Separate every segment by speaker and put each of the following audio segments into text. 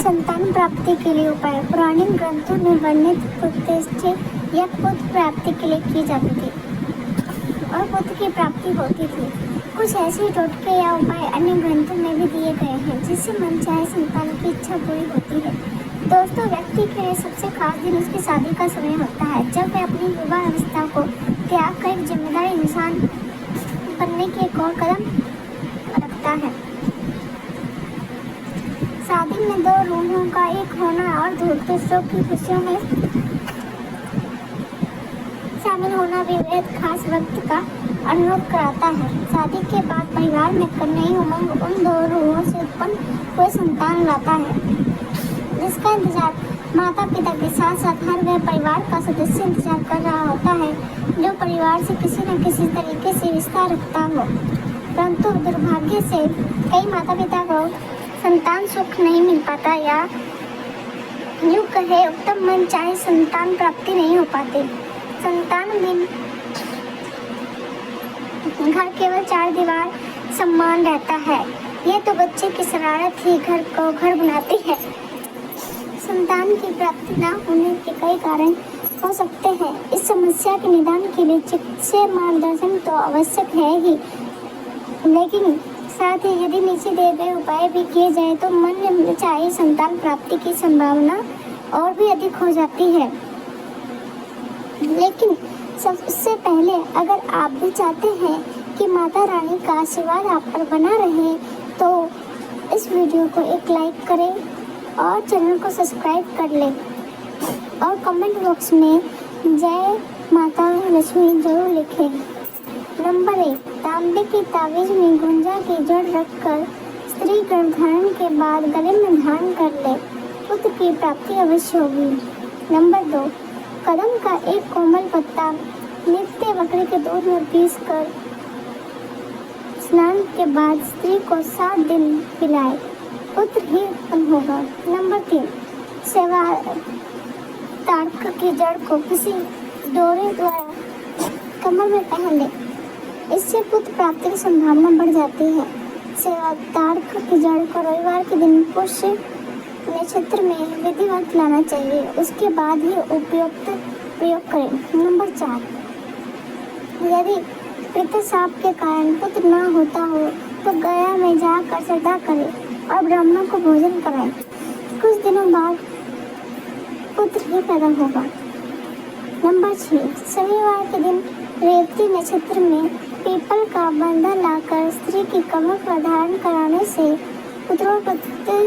Speaker 1: संतान प्राप्ति के लिए उपाय पुराने ग्रंथों में वर्णित पुत्रष्टि या पुत्र प्राप्ति के लिए की जाती थी और पुत्र की प्राप्ति होती थी। कुछ ऐसे टोटके या उपाय अन्य ग्रंथों में भी दिए गए हैं जिससे मनचाहे संतान की इच्छा पूरी होती है। दोस्तों, व्यक्ति के लिए सबसे खास दिन उसकी शादी का समय होता है, जब वह अपनी युवा अवस्था को त्याग कर एक जिम्मेदार इंसान बनने की एक और कदम रखता है। शादी में दो रूहों का एक होना और दूसरों की खुशियों में शामिल होना भी बेहद खास वक्त का अनुभव कराता है। शादी के बाद परिवार में नई उमंग उन दो रूहों से उत्पन्न हुए संतान लाता है, जिसका इंतजार माता पिता के साथ साथ हर वह परिवार का सदस्य इंतजार कर रहा होता है जो परिवार से किसी न किसी तरीके से रिश्ता रखता हो। परंतु दुर्भाग्य से कई माता पिता को संतान सुख नहीं मिल पाता या यूं कहे उत्तम मन चाहे संतान प्राप्ति नहीं हो पाती। संतान बिन घर केवल चार दीवार सम्मान रहता है। यह तो बच्चे की शरारत ही घर को घर बनाती है। संतान की प्राप्ति न होने के कई कारण हो सकते हैं। इस समस्या के निदान के लिए चिकित्सीय मार्गदर्शन तो आवश्यक है ही, लेकिन साथ ही यदि नीचे दिए गए उपाय भी किए जाए तो मन चाहे संतान प्राप्ति की संभावना और भी अधिक हो जाती है। लेकिन सबसे पहले अगर आप भी चाहते हैं कि माता रानी का आशीर्वाद आप पर बना रहे तो इस वीडियो को एक लाइक करें और चैनल को सब्सक्राइब कर लें और कमेंट बॉक्स में जय माता लक्ष्मी जरूर लिखें। नंबर 1, तांबे की ताबीज में गुंजा की जड़ रखकर स्त्री गर्भधारण के बाद गले में धारण कर ले, पुत्र की प्राप्ति अवश्य होगी। नंबर 2, कदम का एक कोमल पत्ता नित्य बकरी के दूध में पीसकर स्नान के बाद स्त्री को 7 दिन पिलाए, पुत्र ही उत्पन्न होगा। नंबर 3, सेवा ताड़क की जड़ को किसी डोरे द्वारा कमर में पहन ले, इससे पुत्र प्राप्ति की संभावना बढ़ जाती है। सेवा ताड़क की जड़ को रविवार के दिन पुष्य नक्षत्र में विधिवत लाना चाहिए, उसके बाद ही उपयुक्त प्रयोग करें। नंबर 4, यदि पितृशाप के कारण पुत्र न होता हो तो गया में जाकर श्रद्धा करें और ब्राह्मणों को भोजन कराएं। कुछ दिनों बाद पुत्र ही पैदा होगा। नंबर 6, शनिवार के दिन रेवती नक्षत्र में पीपल का बंधन लाकर स्त्री की कमर पर धारण कराने से पुत्रोत्पत्ति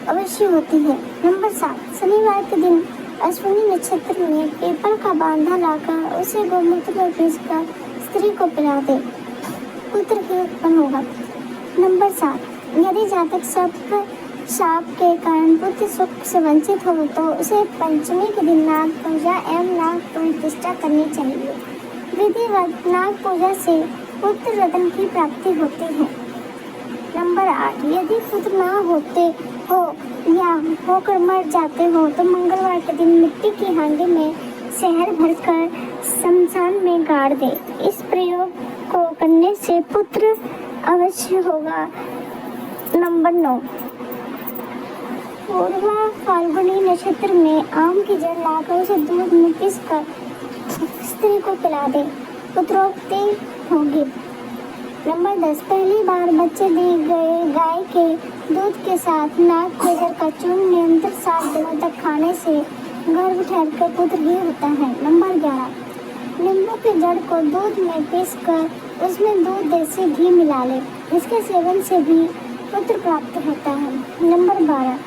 Speaker 1: अवश्य होती है। नंबर 7, शनिवार के दिन अश्विनी नक्षत्र में पीपल का बांधा लाकर उसे गोमूत्र में पीसकर स्त्री को पिला दे, पुत्र ही उत्पन्न होगा। नंबर 7, यदि जातक शाप के कारण पुत्र सुख से वंचित हो तो उसे पंचमी के दिन नाग पूजा एवं नाग प्रतिष्ठा करनी चाहिए। विधिवत नाग पूजा से पुत्र रत्न की प्राप्ति होती है। नंबर 8, यदि पुत्र ना होते हो या होकर मर जाते हो तो मंगलवार के दिन मिट्टी की हांडी में शहद भरकर शमशान में गाड़ दे। इस प्रयोग को करने से पुत्र अवश्य होगा। नंबर 9, पूर्वा फाल्गुनी नक्षत्र में आम की जड़ लाकर उसे दूध में पीसकर स्त्री को पिला दे, पुत्रोक्ति होगी। नंबर 10, पहली बार बच्चे दिए गए गाय के दूध के साथ नाग के जड़ का चूर्ण निरंतर 7 दिनों तक खाने से गर्भ ठहरकर पुत्र ही होता है। नंबर 11, नींबू की जड़ को दूध में पीसकर उसमें दूध देसी घी मिला ले, इसके सेवन से भी पुत्र प्राप्त होता है। नंबर 12,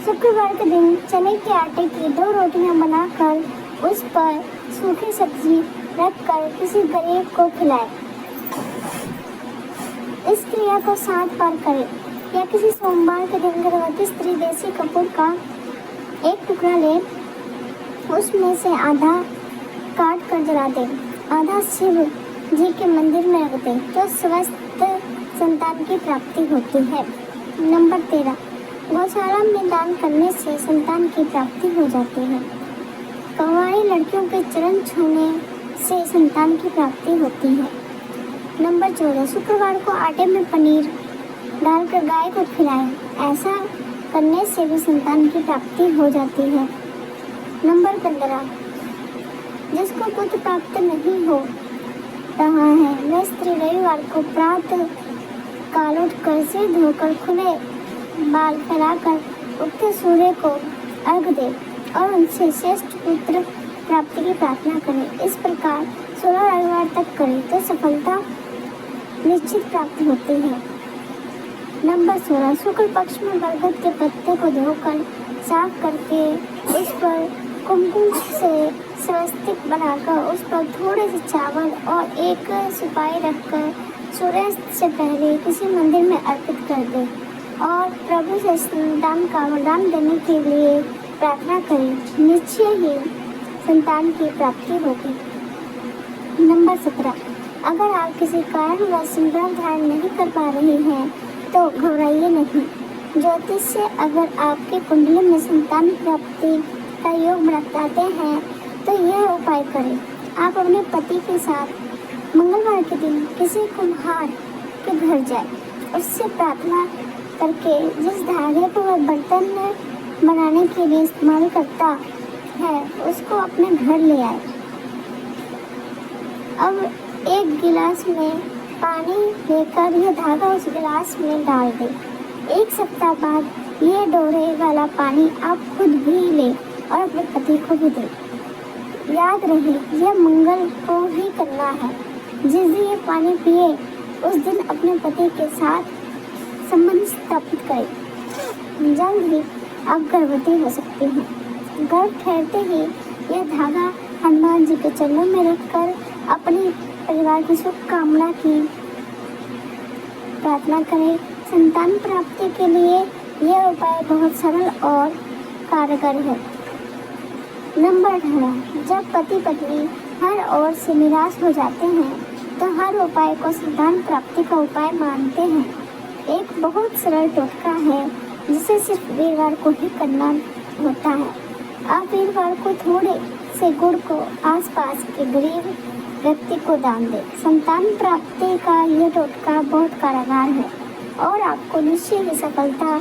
Speaker 1: शुक्रवार के दिन चने के आटे की 2 रोटियां बनाकर उस पर सूखी सब्जी रखकर किसी गरीब को खिलाए। इस क्रिया को 7 बार करें या किसी सोमवार के दिन गर्भवती स्त्री देसी कपूर का एक टुकड़ा ले, उसमें से आधा काट कर जला दे, आधा शिव जी के मंदिर में रख दे, तो स्वस्थ संतान की प्राप्ति होती है। नंबर 13, गौशाला में दान करने से संतान की प्राप्ति हो जाती है। कंवारी लड़कियों के चरण छूने से संतान की प्राप्ति होती है। नंबर 14, शुक्रवार को आटे में पनीर डालकर गाय को खिलाएं। ऐसा करने से भी संतान की प्राप्ति हो जाती है। नंबर 15, जिसको पुत्र प्राप्त नहीं हो रहा है वह स्त्री रविवार को प्रातः काल उठकर सिर धोकर खुले बाल फैलाकर उगते सूर्य को अर्घ्य दे और उनसे श्रेष्ठ पुत्र प्राप्ति की प्रार्थना करें। इस प्रकार 16 रविवार तक करें तो सफलता निश्चित प्राप्त होती है। नंबर 16, शुक्ल पक्ष में बरगद के पत्ते को धोकर साफ करके उस पर कुमकुम से स्वस्तिक बनाकर उस पर थोड़े से चावल और एक सुपारी रखकर सूर्यास्त से पहले किसी मंदिर में अर्पित कर दे और प्रभु से संतान का वरदान देने के लिए प्रार्थना करें। निश्चय ही संतान की प्राप्ति होगी। नंबर 17, अगर आप किसी कारणवश सिमरन ध्यान नहीं कर पा रहे हैं तो घबराइए नहीं। ज्योतिष से अगर आपकी कुंडली में संतान प्राप्ति का योग बताते हैं तो यह उपाय करें। आप अपने पति के साथ मंगलवार के दिन किसी कुम्हार के घर जाए, उससे प्रार्थना करके जिस धागे को वह बर्तन बनाने के लिए इस्तेमाल करता है उसको अपने घर ले आए। अब एक गिलास में पानी लेकर यह धागा उस गिलास में डाल दे। एक सप्ताह बाद यह डोरे वाला पानी आप खुद भी ले और अपने पति को भी दे। याद रहे यह मंगल को ही करना है। जिस दिन ये पानी पिए उस दिन अपने पति के साथ संबंध स्थापित करें। जल्द ही आप गर्भवती हो सकती हैं। गर्भ ठहरते ही यह धागा हनुमान जी के चरणों में रखकर अपने परिवार की सुख कामना की प्रार्थना करें। संतान प्राप्ति के लिए यह उपाय बहुत सरल और कारगर है। नंबर 18, जब पति पत्नी हर ओर से निराश हो जाते हैं तो हर उपाय को संतान प्राप्ति का उपाय मानते हैं। एक बहुत सरल टोटका है जिसे सिर्फ वीरवार को ही करना होता है। आप वीरवार को थोड़े से गुड़ को आसपास के गरीब व्यक्ति को दान दें। संतान प्राप्ति का यह टोटका बहुत कारगर है और आपको निश्चय ही सफलता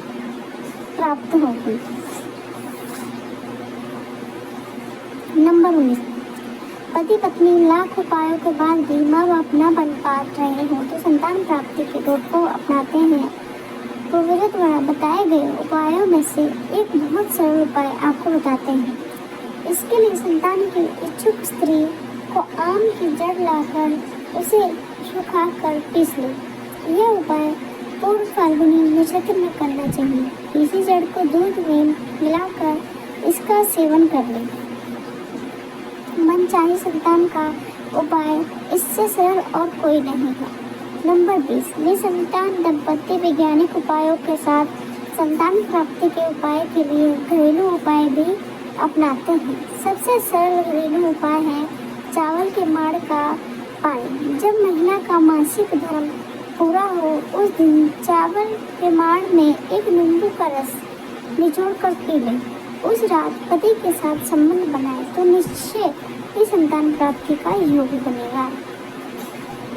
Speaker 1: प्राप्त होगी। नंबर 19, पति पत्नी लाख उपायों के बाद भी माँ बाप न बन पा रहे हो तो संतान प्राप्ति के टोटकों को अपनाते हैं। पूर्वजों द्वारा बताए गए उपायों में से एक बहुत सरल उपाय आपको बताते हैं। इसके लिए संतान की इच्छुक स्त्री को आम की जड़ लाकर उसे सुखाकर पीस ले। यह उपाय पूर्व फाल्गुनी नक्षत्र में करना चाहिए। इसी जड़ को दूध में मिलाकर इसका सेवन कर ले। मनचाही संतान का उपाय इससे सरल और कोई नहीं है। नंबर 20, निसंतान दंपति वैज्ञानिक उपायों के साथ संतान प्राप्ति के उपाय के लिए घरेलू उपाय भी अपनाते हैं। सबसे सरल घरेलू उपाय है चावल के माड़ का पानी। जब महिला का मासिक धर्म पूरा हो उस दिन चावल के माड़ में एक नींबू का रस निचोड़ कर पी लें। उस रात पति के साथ संबंध बनाए तो निश्चय ही संतान प्राप्ति का योग बनेगा।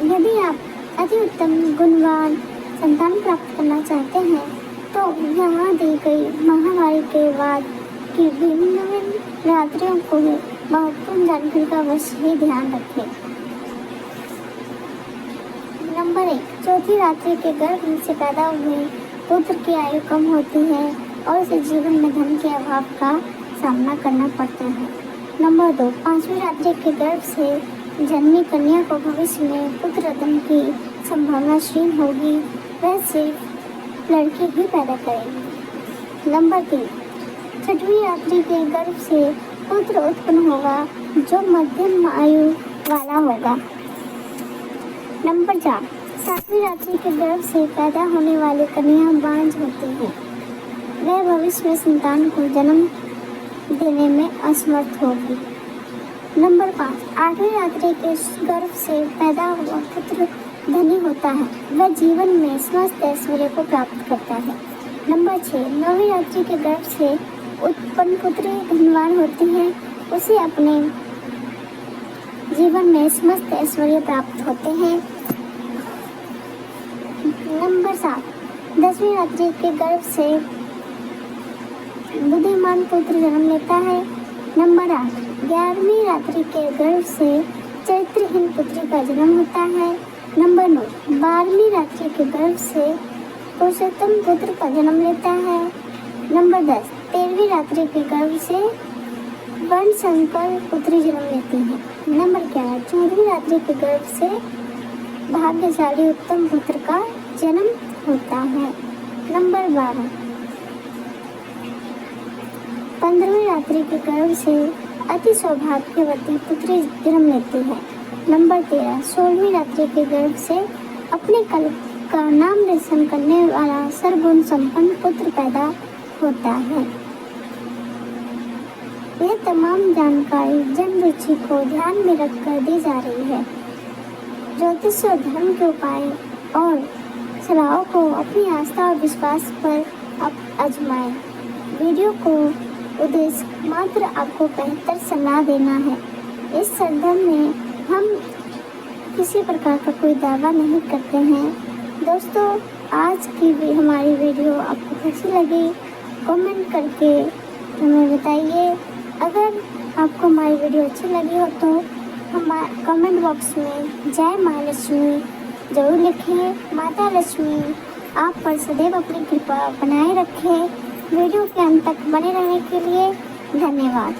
Speaker 1: यदि आप अति उत्तम गुणवान संतान प्राप्त करना चाहते हैं तो यहाँ दी गई महावारी के बाद की भिन्न रात्रियों को महत्वपूर्ण जानकारी का अवश्य ही ध्यान रखें। नंबर 1, चौथी रात्रि के गर्भ से पैदा हुए पुत्र की आयु कम होती है और उसे जीवन में धन के अभाव का सामना करना पड़ता है। नंबर 2, पांचवी रात्रि के गर्भ से जन्मी कन्या को भविष्य में पुत्र रत्न की संभावना क्षीण होगी। वह सिर्फ लड़की ही पैदा करेगी। नंबर 3, छठवीं रात्रि के गर्भ से पुत्र उत्पन्न होगा जो मध्यम आयु वाला होगा। नंबर 4, सातवीं रात्रि के गर्भ से पैदा होने वाली कन्या बांझ होती है। वह भविष्य में संतान को जन्म देने में असमर्थ होगी। नंबर 5, आठवीं रात्रि के गर्भ से पैदा हुआ पुत्र धनी होता है। वह जीवन में समस्त ऐश्वर्य को प्राप्त करता है। नंबर 6, नौवीं रात्रि के गर्भ से उत्पन्न पुत्री धनवान होती है। उसे अपने जीवन में समस्त ऐश्वर्य प्राप्त होते हैं। नंबर 7, 10वीं रात्रि के गर्भ से बुद्धिमान पुत्र जन्म लेता है। नंबर 8, 11वीं रात्रि के गर्भ से चरित्रहीन पुत्री का जन्म होता है। नंबर 9, 12वीं रात्रि के गर्भ से पुरुषोत्तम पुत्र का जन्म लेता है। नंबर 10, 13वीं रात्रि के गर्भ से वर्णशंकर पुत्री जन्म लेती है। नंबर 11, 14वीं रात्रि के गर्भ से भाग्यशाली उत्तम पुत्र का जन्म होता है। नंबर 12, 15वीं रात्रि के गर्भ से अति सौभाग्यवती पुत्री जन्म लेती है। नंबर 13, 16वीं रात्रि के गर्भ से अपने कल का नाम रोशन करने वाला सर्वगुण संपन्न पुत्र पैदा होता है। यह तमाम जानकारी जन रुचि को ध्यान में रखकर दी जा रही है। ज्योतिष और धर्म के उपाय और सलाहों को अपनी आस्था और विश्वास पर आप आजमाएं। वीडियो को उद्देश्य मात्र आपको बेहतर सलाह देना है। इस संदर्भ में हम किसी प्रकार का कोई दावा नहीं करते हैं। दोस्तों, आज की हमारी वीडियो आपको कैसी लगी कमेंट करके हमें बताइए। अगर आपको हमारी वीडियो अच्छी लगी हो तो हमारे कमेंट बॉक्स में जय माँ लक्ष्मी जरूर लिखें। माता लक्ष्मी आप पर सदैव अपनी कृपा बनाए रखें। वीडियो के अंत तक बने रहने के लिए धन्यवाद।